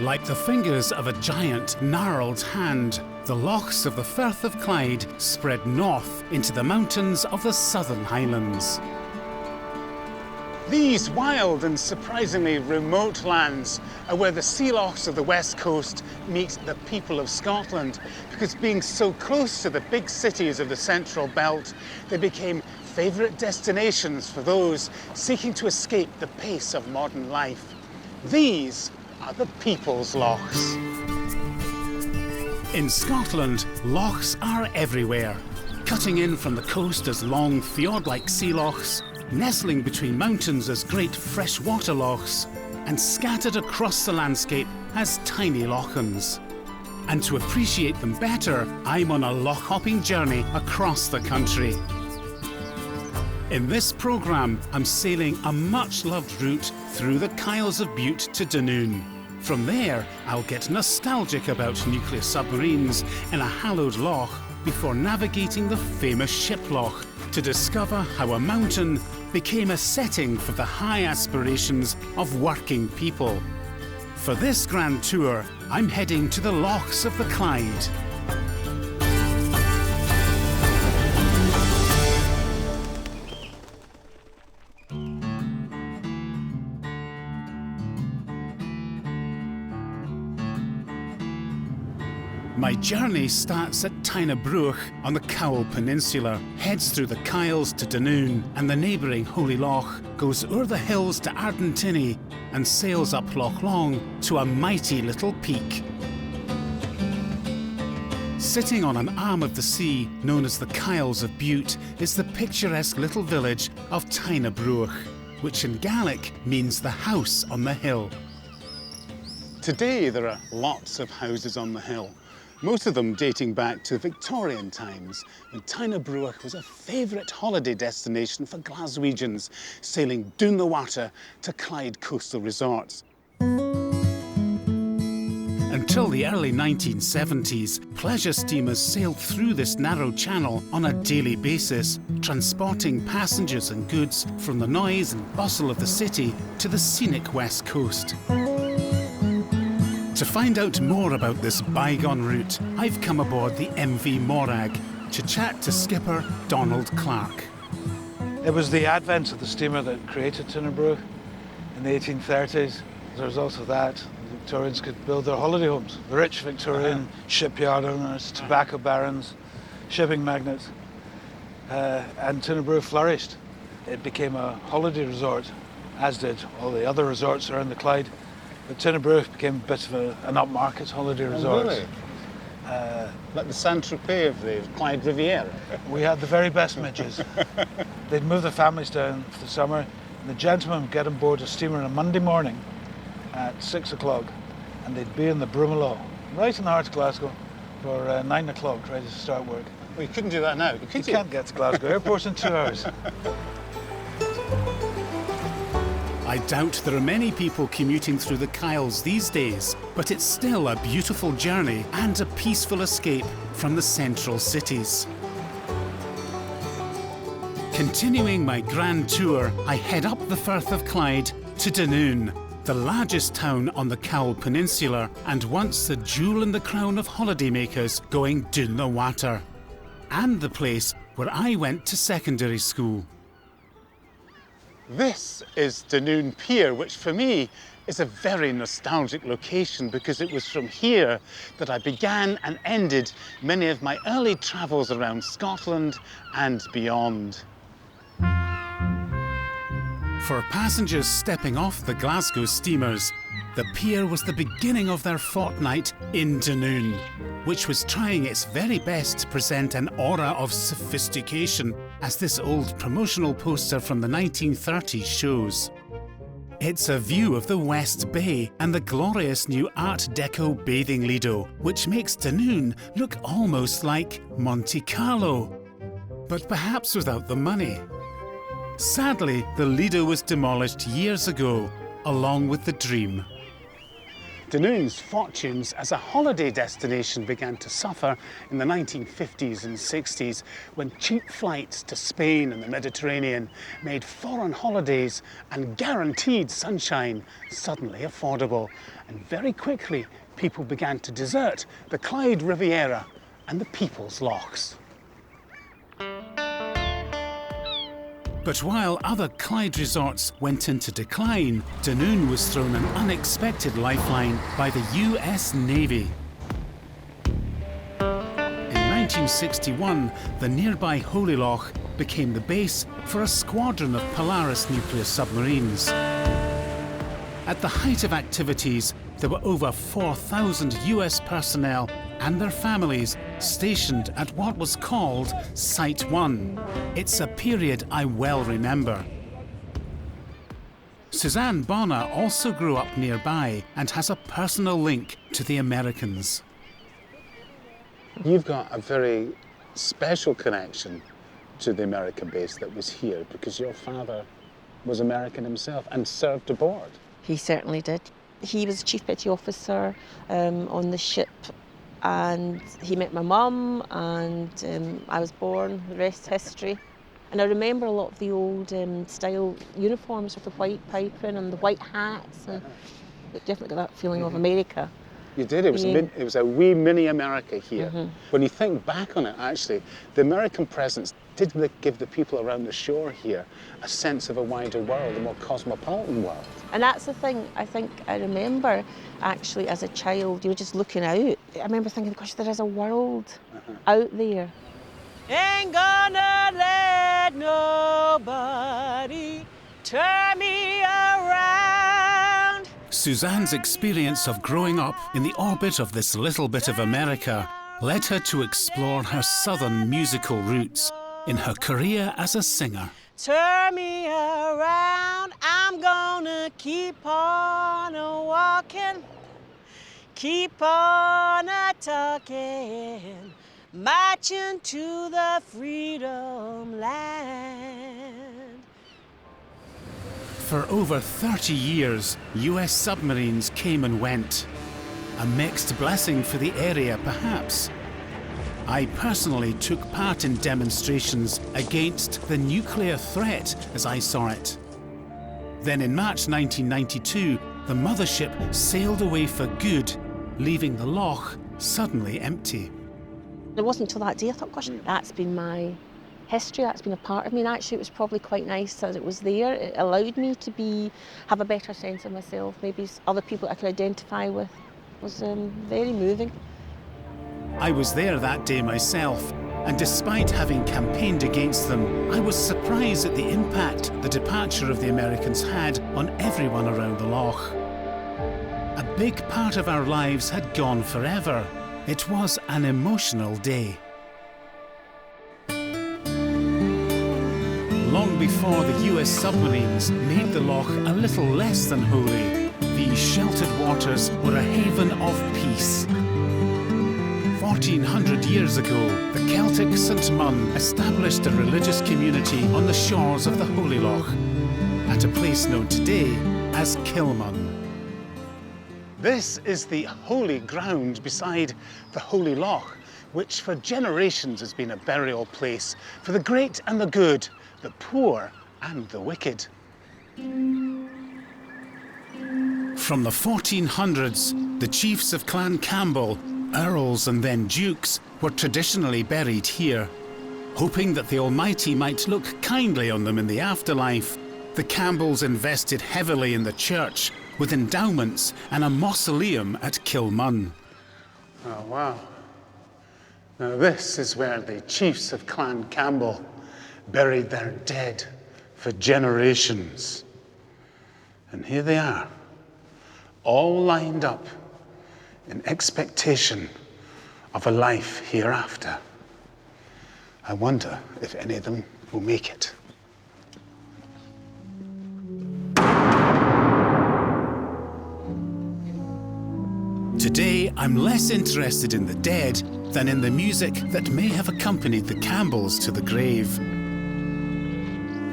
Like the fingers of a giant, gnarled hand, the Lochs of the Firth of Clyde spread north into the mountains of the Southern Highlands. These wild and surprisingly remote lands are where the sea lochs of the west coast meet the people of Scotland, because being so close to the big cities of the Central Belt, they became favourite destinations for those seeking to escape the pace of modern life. These are the People's Lochs. In Scotland, lochs are everywhere, cutting in from the coast as long fjord-like sea lochs, nestling between mountains as great freshwater lochs, and scattered across the landscape as tiny lochans. And to appreciate them better, I'm on a loch-hopping journey across the country. In this programme, I'm sailing a much-loved route through the Kyles of Bute to Dunoon. From there, I'll get nostalgic about nuclear submarines in a hallowed loch before navigating the famous ship loch to discover how a mountain became a setting for the high aspirations of working people. For this grand tour, I'm heading to the Lochs of the Clyde. My journey starts at Dunoon on the Cowal Peninsula, heads through the Kyles to Dunoon and the neighbouring Holy Loch, goes o'er the hills to Ardentiny and sails up Loch Long to a mighty little peak. Sitting on an arm of the sea known as the Kyles of Bute is the picturesque little village of Dunoon, which in Gaelic means the house on the hill. Today there are lots of houses on the hill, most of them dating back to Victorian times, when Dunoon was a favourite holiday destination for Glaswegians sailing down the water to Clyde coastal resorts. Until the early 1970s, pleasure steamers sailed through this narrow channel on a daily basis, transporting passengers and goods from the noise and bustle of the city to the scenic west coast. To find out more about this bygone route, I've come aboard the MV Morag to chat to skipper Donald Clark. It was the advent of the steamer that created Dunoon in the 1830s. As a result of that, the Victorians could build their holiday homes. The rich Victorian shipyard owners, tobacco barons, shipping magnates, and Dunoon flourished. It became a holiday resort, as did all the other resorts around the Clyde. But Dunoon became a bit of an upmarket holiday resort. Oh, really? Like the Saint-Tropez of the Clyde Riviera? We had the very best midges. They'd move their families down for the summer, and the gentlemen would get on board a steamer on a Monday morning at 6 o'clock, and they'd be in the Brumallow, right in the heart of Glasgow, for 9 o'clock, ready to start work. Well, you couldn't do that now, could you? You can't get to Glasgow Airport in 2 hours. I doubt there are many people commuting through the Kyles these days, but it's still a beautiful journey and a peaceful escape from the central cities. Continuing my grand tour, I head up the Firth of Clyde to Dunoon, the largest town on the Cowal Peninsula and once the jewel in the crown of holidaymakers going down the water, and the place where I went to secondary school. This is Dunoon Pier, which for me is a very nostalgic location because it was from here that I began and ended many of my early travels around Scotland and beyond. For passengers stepping off the Glasgow steamers, the pier was the beginning of their fortnight in Dunoon, which was trying its very best to present an aura of sophistication, as this old promotional poster from the 1930s shows. It's a view of the West Bay and the glorious new Art Deco bathing lido, which makes Dunoon look almost like Monte Carlo, but perhaps without the money. Sadly, the lido was demolished years ago, along with the dream. Dunoon's fortunes as a holiday destination began to suffer in the 1950s and 60s when cheap flights to Spain and the Mediterranean made foreign holidays and guaranteed sunshine suddenly affordable. And very quickly, people began to desert the Clyde Riviera and the people's lochs. But while other Clyde resorts went into decline, Dunoon was thrown an unexpected lifeline by the US Navy. In 1961, the nearby Holy Loch became the base for a squadron of Polaris nuclear submarines. At the height of activities, there were over 4,000 US personnel and their families stationed at what was called Site 1. It's a period I well remember. Suzanne Bonner also grew up nearby and has a personal link to the Americans. You've got a very special connection to the American base that was here because your father was American himself and served aboard. He certainly did. He was chief petty officer on the ship, and he met my mum, and I was born. The rest history. And I remember a lot of the old style uniforms with the white piping and the white hats. And it definitely got that feeling of America. You did. It was a wee mini America here. Mm-hmm. When you think back on it, actually, the American presence did give the people around the shore here a sense of a wider world, a more cosmopolitan world. And that's the thing I think I remember, actually, as a child, you were just looking out. I remember thinking, gosh, there is a world out there. Ain't gonna let nobody turn me around. Suzanne's experience of growing up in the orbit of this little bit of America led her to explore her southern musical roots in her career as a singer. Turn me around, I'm gonna keep on walking, keep on talking, marching to the freedom land. For over 30 years, US submarines came and went. A mixed blessing for the area, perhaps. I personally took part in demonstrations against the nuclear threat as I saw it. Then in March 1992, the mothership sailed away for good, leaving the Loch suddenly empty. It wasn't until that day I thought, gosh, that's been my history, that's been a part of me, and actually it was probably quite nice that it was there. It allowed me to have a better sense of myself, maybe other people I could identify with. It was very moving. I was there that day myself, and despite having campaigned against them, I was surprised at the impact the departure of the Americans had on everyone around the Loch. A big part of our lives had gone forever. It was an emotional day. Long before the US submarines made the Loch a little less than holy, these sheltered waters were a haven of peace. 1400 years ago, the Celtic St. Munn established a religious community on the shores of the Holy Loch, at a place known today as Kilmun. This is the holy ground beside the Holy Loch, which for generations has been a burial place for the great and the good, the poor and the wicked. From the 1400s, the chiefs of Clan Campbell, earls and then dukes, were traditionally buried here. Hoping that the Almighty might look kindly on them in the afterlife, the Campbells invested heavily in the church with endowments and a mausoleum at Kilmun. Oh, wow. Now this is where the chiefs of Clan Campbell buried their dead for generations. And here they are, all lined up in expectation of a life hereafter. I wonder if any of them will make it. Today, I'm less interested in the dead than in the music that may have accompanied the Campbells to the grave.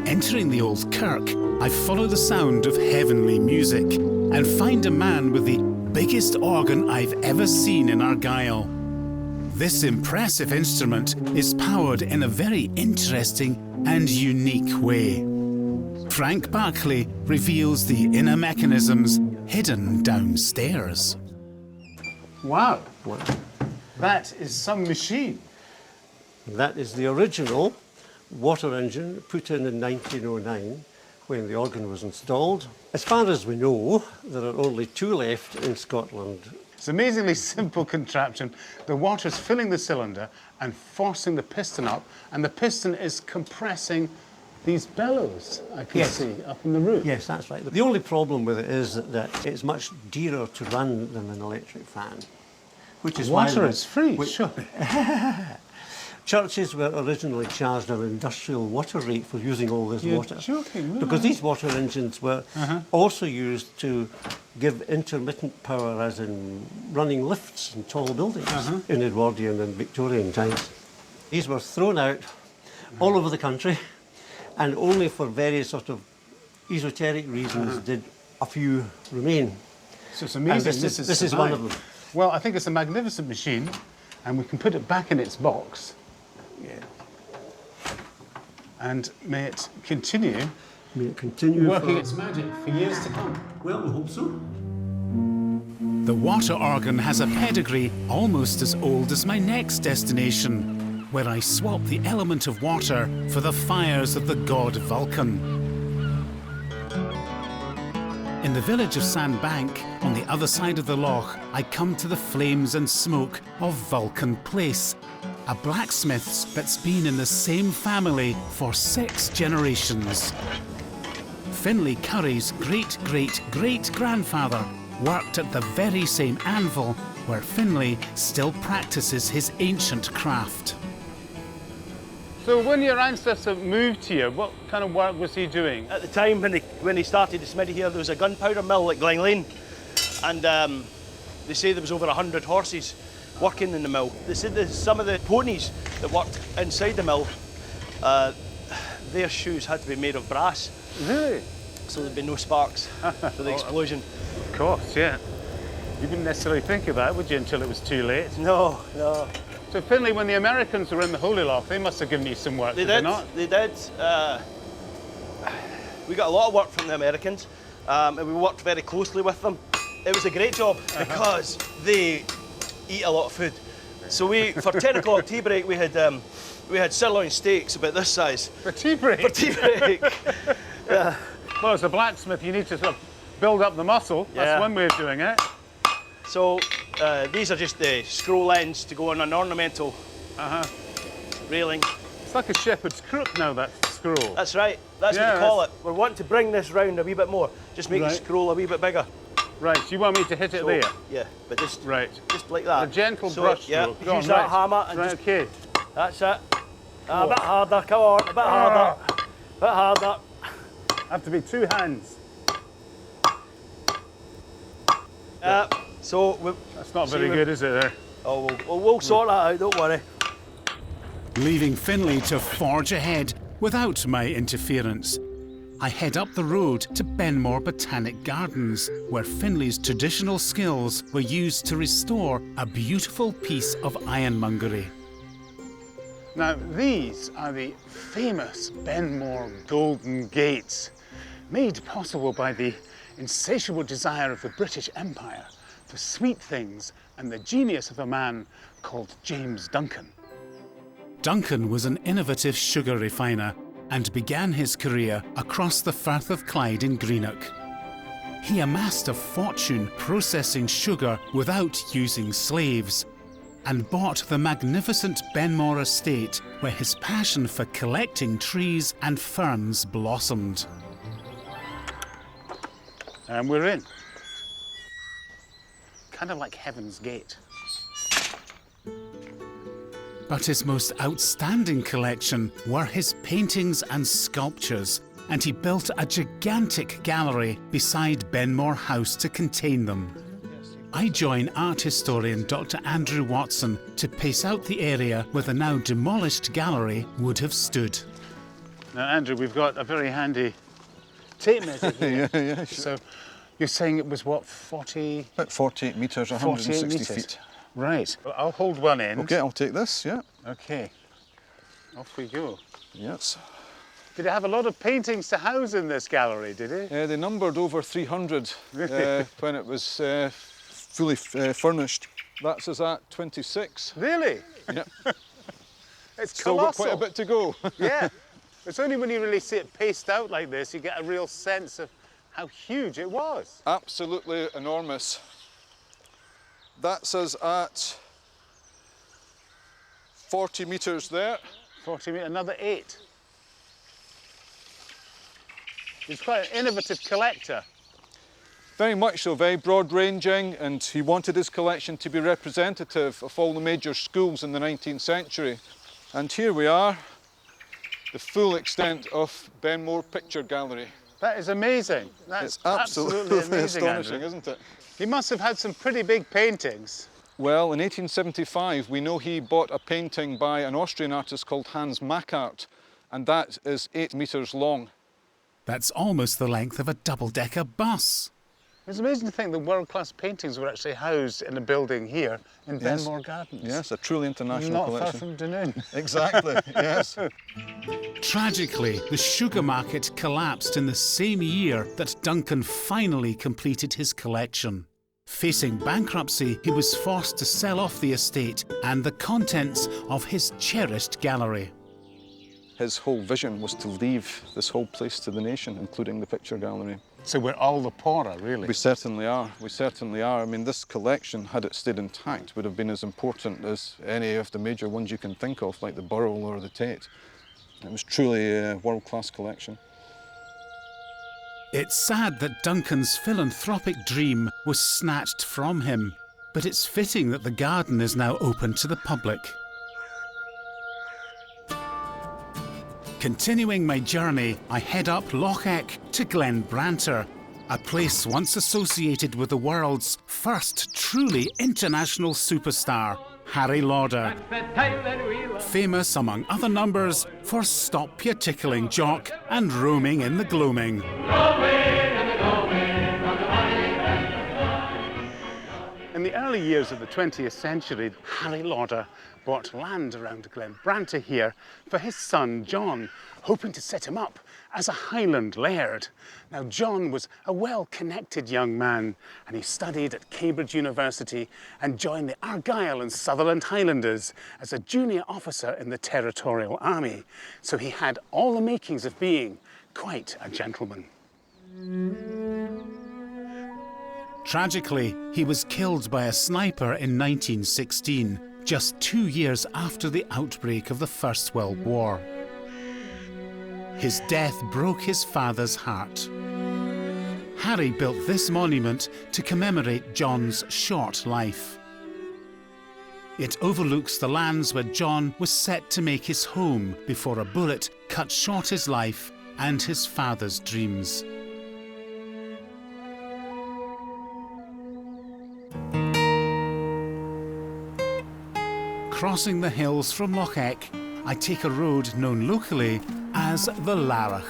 Entering the old kirk, I follow the sound of heavenly music and find a man with the biggest organ I've ever seen in Argyll. This impressive instrument is powered in a very interesting and unique way. Frank Barclay reveals the inner mechanisms hidden downstairs. Wow. That is some machine. That is the original water engine put in 1909 when the organ was installed. As far as we know, there are only 2 left in Scotland. It's an amazingly simple contraption. The water's filling the cylinder and forcing the piston up, and the piston is compressing these bellows I can see up in the roof. Yes, that's right. The only problem with it is that it's much dearer to run than an electric fan. Which is Water why is free, sure. Churches were originally charged an industrial water rate for using all this water. You're joking, really? Because these water engines were also used to give intermittent power, as in running lifts in tall buildings in Edwardian and Victorian times. These were thrown out all over the country, and only for various sort of esoteric reasons did a few remain. So it's amazing. And this is one of them. Well, I think it's a magnificent machine, and we can put it back in its box. Yeah. And may it continue Working its magic for years to come. Well, we hope so. The water organ has a pedigree almost as old as my next destination, where I swap the element of water for the fires of the god Vulcan. In the village of Sandbank, on the other side of the loch, I come to the flames and smoke of Vulcan Place, a blacksmith's that's been in the same family for 6 generations. Finlay Curry's great-great-great-grandfather worked at the very same anvil where Finlay still practices his ancient craft. So when your ancestor moved here, what kind of work was he doing? At the time when he started the smithy here, there was a gunpowder mill at Glen Lane, and they say there was over 100 horses working in the mill. They said that some of the ponies that worked inside the mill, their shoes had to be made of brass. Really? So there'd be no sparks for the explosion. Of course, yeah. You wouldn't necessarily think of that, would you, until it was too late? No. So Finlay, when the Americans were in the Holy Loch, they must have given you some work, They did they not? They did. We got a lot of work from the Americans, and we worked very closely with them. It was a great job because they eat a lot of food. So for 10 o'clock tea break, we had sirloin steaks about this size. For tea break? For tea break. Yeah. Well, as a blacksmith, you need to sort of build up the muscle. Yeah. That's one way of doing it. So these are just the scroll ends to go on an ornamental railing. It's like a shepherd's crook now, that scroll. That's right. That's what we call it. We're wanting to bring this round a wee bit more. Just make the scroll a wee bit bigger. Right, so you want me to hit it there? Yeah, but just like that. A gentle brush stroke. Yeah, use that hammer and just... Okay. That's it. A bit harder, come on, a bit harder. A bit harder. Have to be 2 hands. That's not very good, is it, there? Oh, we'll sort that out, don't worry. Leaving Finlay to forge ahead without my interference, I head up the road to Benmore Botanic Gardens, where Finlay's traditional skills were used to restore a beautiful piece of ironmongery. Now, these are the famous Benmore Golden Gates, made possible by the insatiable desire of the British Empire for sweet things and the genius of a man called James Duncan. Duncan was an innovative sugar refiner and began his career across the Firth of Clyde in Greenock. He amassed a fortune processing sugar without using slaves, and bought the magnificent Benmore estate where his passion for collecting trees and ferns blossomed. And we're in. Kind of like Heaven's Gate. But his most outstanding collection were his paintings and sculptures, and he built a gigantic gallery beside Benmore House to contain them. I join art historian Dr. Andrew Watson to pace out the area where the now demolished gallery would have stood. Now, Andrew, we've got a very handy tape measure here. Yeah, sure. So You're saying it was what, 40? About 48 metres, 160 metres. feet. Right. Well, I'll hold one end. Okay, I'll take this, yeah. Okay. Off we go. Yes. Did it have a lot of paintings to house in this gallery, did it? They numbered over 300 when it was fully furnished. That's us at 26. Really? Yeah. It's Still got colossal. quite a bit to go. Yeah. It's only when you really see it paced out like this, you get a real sense of how huge it was. Absolutely enormous. That's us at 40 metres there. 40 metres, another 8. He's quite an innovative collector. Very much so, very broad-ranging, and he wanted his collection to be representative of all the major schools in the 19th century. And here we are, the full extent of Benmore Picture Gallery. That is amazing. That's It's absolutely amazing, astonishing, Andrew. isn't it? He must have had some pretty big paintings. Well, in 1875, we know he bought a painting by an Austrian artist called Hans Mackart, and that is 8 metres long. That's almost the length of a double-decker bus. It's amazing to think that world-class paintings were actually housed in a building here in Yes. Benmore Gardens. Yes, a truly international Not collection. far from Dunoon. Exactly, yes. Tragically, the sugar market collapsed in the same year that Duncan finally completed his collection. Facing bankruptcy, he was forced to sell off the estate and the contents of his cherished gallery. His whole vision was to leave this whole place to the nation, including the picture gallery. So we're all the poorer, really. We certainly are, we certainly are. I mean, this collection, had it stayed intact, would have been as important as any of the major ones you can think of, like the Burrell or the Tate. It was truly a world-class collection. It's sad that Duncan's philanthropic dream was snatched from him, but it's fitting that the garden is now open to the public. Continuing my journey, I head up Loch to Glenbranter, a place once associated with the world's first truly international superstar, Harry Lauder. Famous, among other numbers, for Stop Your Tickling Jock and Roaming in the Gloaming. In the early years of the 20th century, Harry Lauder bought land around Glenbranter here for his son John, hoping to set him up as a Highland laird. Now, John was a well-connected young man, and he studied at Cambridge University and joined the Argyll and Sutherland Highlanders as a junior officer in the Territorial Army. So he had all the makings of being quite a gentleman. Tragically, he was killed by a sniper in 1916, just 2 years after the outbreak of the First World War. His death broke his father's heart. Harry built this monument to commemorate John's short life. It overlooks the lands where John was set to make his home before a bullet cut short his life and his father's dreams. Crossing the hills from Loch, I take a road known locally as the Larach.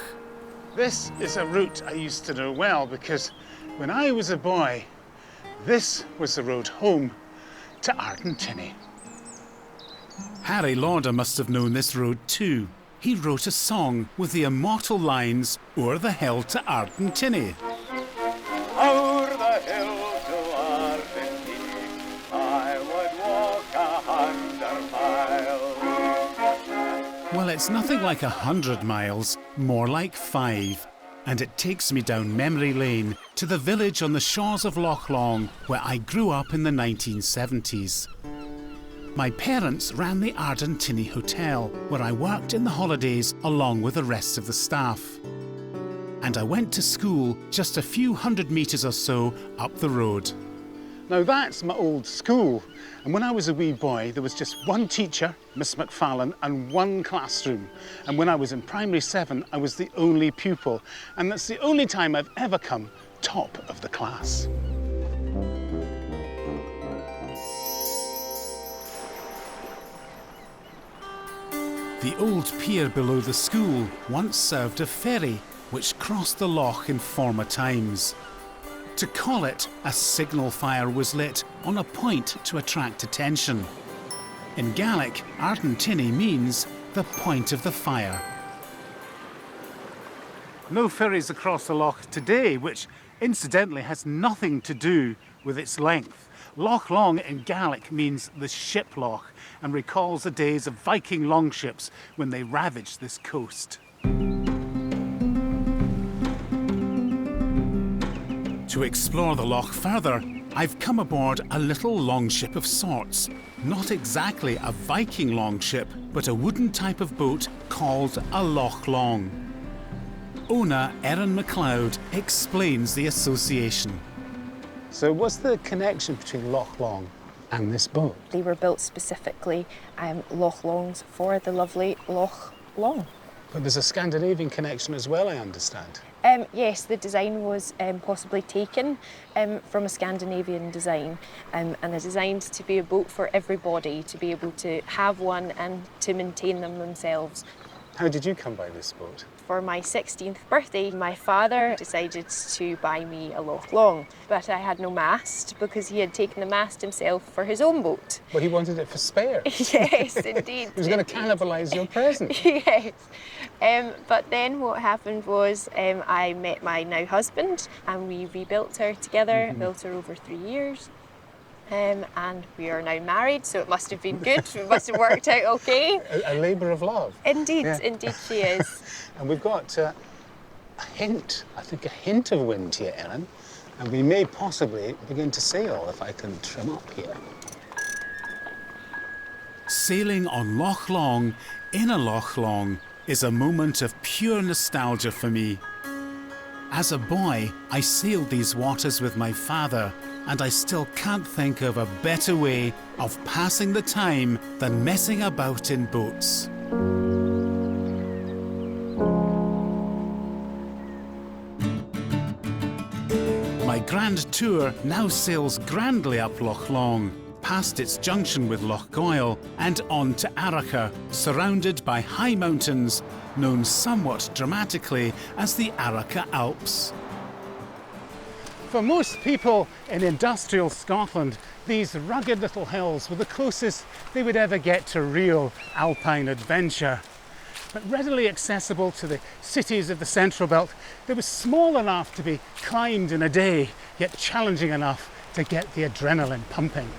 This is a route I used to know well because when I was a boy, this was the road home to Ardentiny. Harry Lauder must have known this road too. He wrote a song with the immortal lines, "O'er the hill to Ardentiny." O'er the hill to Ardentiny, I would walk 100 miles. Well, it's nothing like 100 miles, more like 5. And it takes me down memory lane to the village on the shores of Loch Long where I grew up in the 1970s. My parents ran the Ardentiny Hotel, where I worked in the holidays along with the rest of the staff. And I went to school just a few hundred metres or so up the road. Now that's my old school, and when I was a wee boy there was just one teacher, Miss McFarlane, and one classroom. And when I was in primary 7 I was the only pupil, and that's the only time I've ever come top of the class. The old pier below the school once served a ferry which crossed the loch in former times. To call it, a signal fire was lit on a point to attract attention. In Gaelic, Ardentinny means the point of the fire. No ferries across the loch today, which incidentally has nothing to do with its length. Loch Long in Gaelic means the ship loch and recalls the days of Viking longships when they ravaged this coast. To explore the loch further, I've come aboard a little longship of sorts. Not exactly a Viking longship, but a wooden type of boat called a Loch Long. Owner Erin MacLeod explains the association. So what's the connection between Loch Long and this boat? They were built specifically Loch Longs for the lovely Loch Long. But there's a Scandinavian connection as well, I understand. Yes, the design was possibly taken from a Scandinavian design and is designed to be a boat for everybody, to be able to have one and to maintain them themselves. How did you come by this boat? For my 16th birthday, my father decided to buy me a Loch Long, but I had no mast because he had taken the mast himself for his own boat. Well, he wanted it for spare. Yes, indeed. He was going to cannibalise your present. Yes. But then what happened was I met my now husband and we rebuilt her together, built her over 3 years. And we are now married, so it must have been good. It must have worked out okay. A labour of love. Indeed, Yeah. indeed she is. And we've got a hint of wind here, Ellen, and we may possibly begin to sail if I can trim up here. Sailing on Loch Long, in a Loch Long, is a moment of pure nostalgia for me. As a boy, I sailed these waters with my father, and I still can't think of a better way of passing the time than messing about in boats. My grand tour now sails grandly up Loch Long, past its junction with Loch Goil and on to Aracha, surrounded by high mountains known somewhat dramatically as the Aracha Alps. For most people in industrial Scotland, these rugged little hills were the closest they would ever get to real alpine adventure. But readily accessible to the cities of the Central Belt, they were small enough to be climbed in a day, yet challenging enough to get the adrenaline pumping.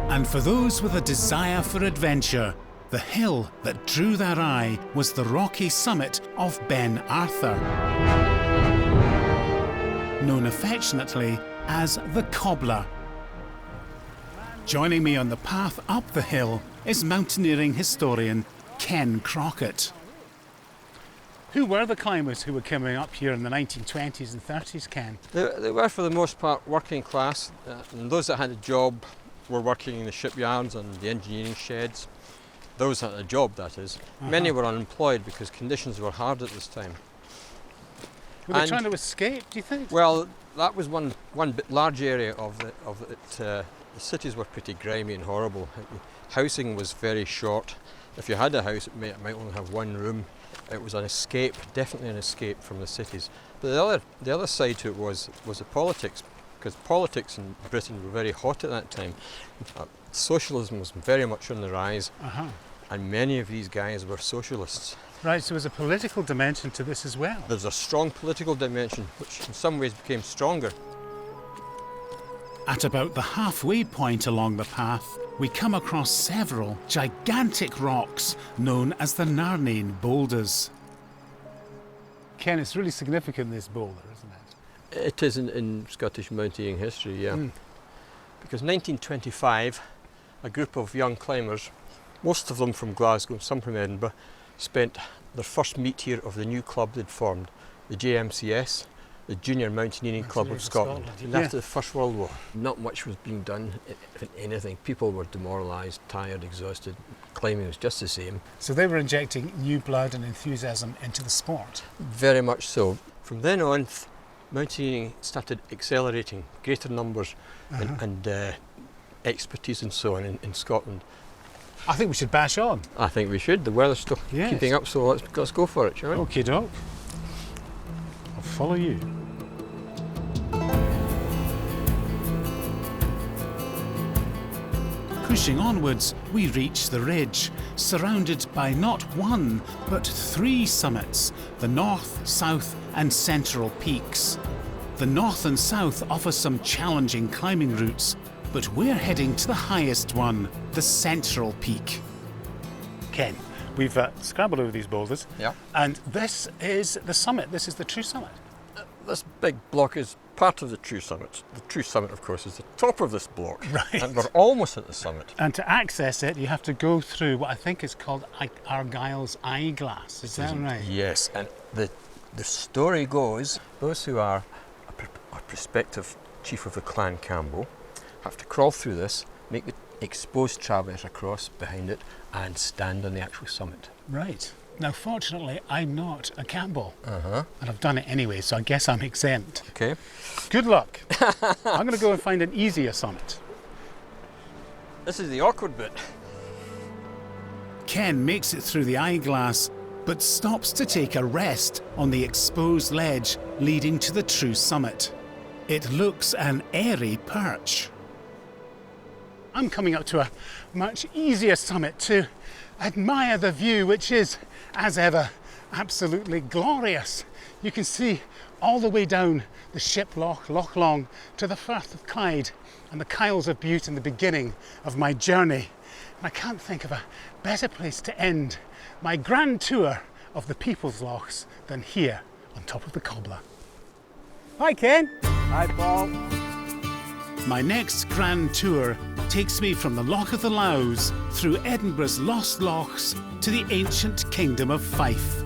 And for those with a desire for adventure, the hill that drew their eye was the rocky summit of Ben Arthur, known affectionately as the Cobbler. Joining me on the path up the hill is mountaineering historian Ken Crockett. Who were the climbers who were coming up here in the 1920s and 30s, Ken? They were, for the most part, working class, and those that had a job were working in the shipyards and the engineering sheds. Those that had a job, that is. Many were unemployed because conditions were hard at this time. Were they trying to escape, do you think? Well, that was one large area of it. The cities were pretty grimy and horrible. Housing was very short. If you had a house, it might only have one room. It was an escape, definitely an escape from the cities. But the other side to it was the politics, because politics in Britain were very hot at that time. Socialism was very much on the rise, and many of these guys were socialists. Right, so there's a political dimension to this as well. There's a strong political dimension, which in some ways became stronger. At about the halfway point along the path, we come across several gigantic rocks known as the Narnane Boulders. Ken, it's really significant, this boulder, isn't it? It is in Scottish mountaineering history, yeah. Because 1925, a group of young climbers, most of them from Glasgow, some from Edinburgh, spent their first meet here of the new club they'd formed, the JMCS, the Junior Mountaineering Club of Scotland. And after the First World War, not much was being done, if anything. People were demoralised, tired, exhausted. Climbing was just the same. So they were injecting new blood and enthusiasm into the sport. Very much so. From then on, mountaineering started accelerating, greater numbers and expertise and so on in Scotland. I think we should bash on. I think we should. The weather's still keeping up, so let's go for it, shall we? Okie doke. follow you. Pushing onwards, we reach the ridge, surrounded by not one, but 3 summits, the north, south and central peaks. The north and south offer some challenging climbing routes, but we're heading to the highest one, the central peak. Ken, we've scrabbled over these boulders, Yeah. and this is the summit. This is the true summit. This big block is part of the true summit. The true summit, of course, is the top of this block. Right. And we're almost at the summit. And to access it, you have to go through what I think is called Argyll's eyeglass. Is that right? Yes, and the story goes, those who are a prospective chief of the Clan Campbell have to crawl through this, make the exposed traverse across behind it, and stand on the actual summit. Right. Now, fortunately, I'm not a Campbell, Uh-huh. and I've done it anyway, so I guess I'm exempt. Okay. Good luck. I'm going to go and find an easier summit. This is the awkward bit. Ken makes it through the eyeglass, but stops to take a rest on the exposed ledge leading to the true summit. It looks an airy perch. I'm coming up to a much easier summit to admire the view, which is, as ever, absolutely glorious. You can see all the way down the Ship Loch, Loch Long, to the Firth of Clyde and the Kyles of Bute in the beginning of my journey. And I can't think of a better place to end my grand tour of the People's Lochs than here on top of the cobbler. Hi, Ken. Hi, Paul. My next grand tour takes me from the Loch of the Lows through Edinburgh's Lost Lochs to the ancient kingdom of Fife.